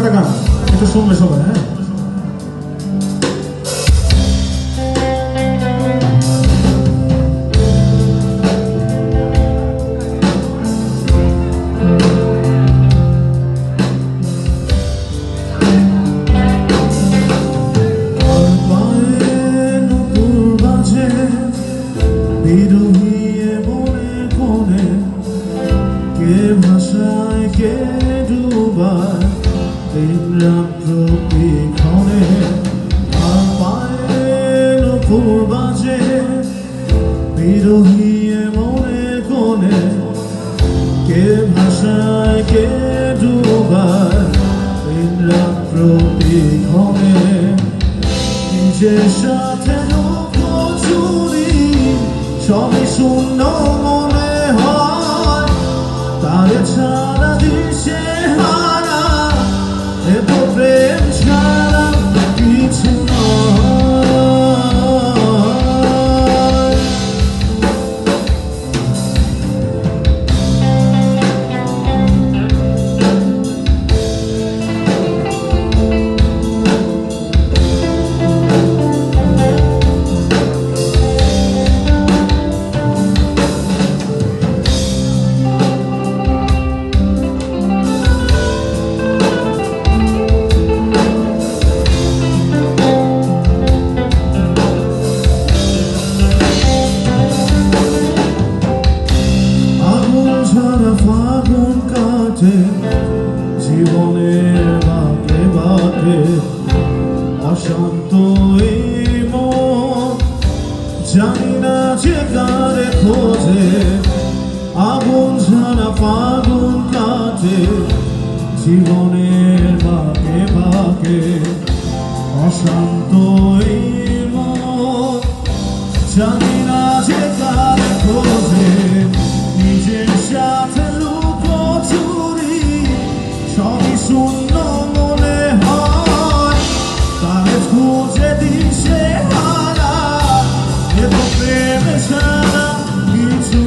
একটা গান একটু শুনবে সবাই। হ্যাঁ, কে ভাষায় কে ডুবায় দিন রাত প্রতিক্ষণে, আর পায়ে নুপুর বাজে বিরহী মনে কোণে। কে ভাষায় কে ডুবায় দিন রাত প্রতিক্ষণে, নিজের সাথে লুকোচুরি সবই শূন্য মনে হয়। তারে ছাড়া দিশে হারা এত প্রেম ছাড়া কিছু ফাগুন কাটে জীবনের বাঁকে বাঁকে, অশান্ত এই মন জানি না যে কারে খোঁজে। আগুন ঝাড়া ফাগুন কাটে জীবনের বাঁকে বাঁকে, অশান্ত এই মন জানি না যে কারে খোঁজে। নিজের সাথে লুকোচুরি সবই শূন্য মনে হয়। তারে খুঁজে দিশে হারা এত প্রেম ছাড়া কিছু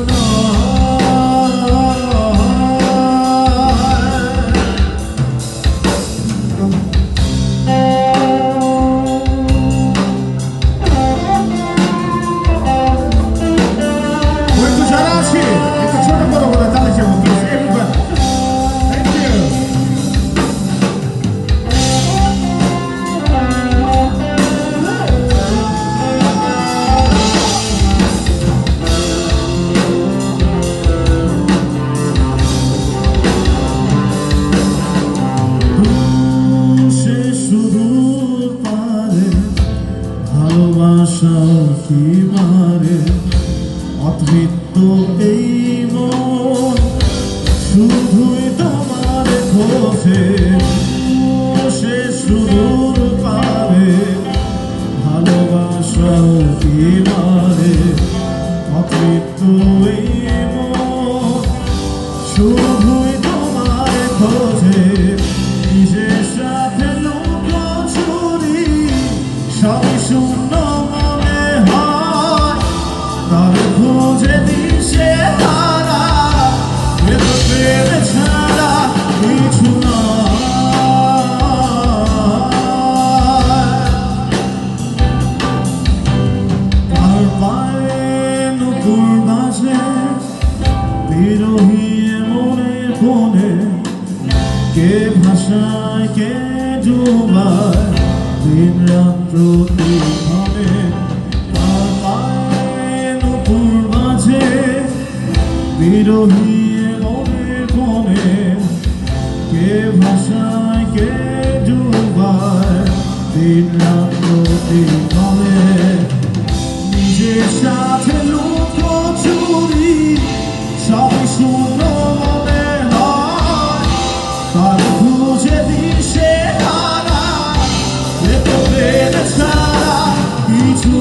কি মারে অতৃপ্ত এই মন শুধুই তোমার খোঁজে। সে সুদূর পারে ভালোবাসা কি মারে অতৃপ্ত এই মন শুধুই তোমার খোঁজে। নিজের সাথে লুকোচুরি সবই শূন্য মনে হয়। তারে খুঁজে দিশে হারা এত প্রেম ছাড়া কিছু নয়। তার পায়ে নুপুর বাজে বিরহী মনে কোণে, কে ভাষায় কে ডুবায় দিন রাত প্রতিক্ষণে। তার পায়ে নুপুর বাজে বিরহী মনে কোণে, কে ভাষায় কে ডুবায় দিন রাত প্রতিক্ষণে। নিজের সাথে লুকোচুরি সবই শূন্য মনে হয়। তার খুঁজে দিশে হারা এত প্রেম ছাড়া কিছু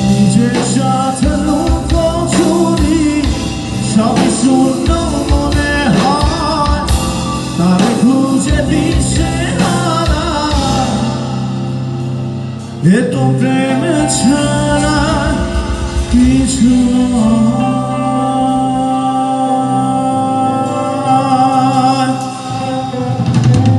নিজের সাথে লুকোচুরি সবই শূন্য মনে হয়। তার খুঁজে দিশে হারা এত প্রেম ছাড়া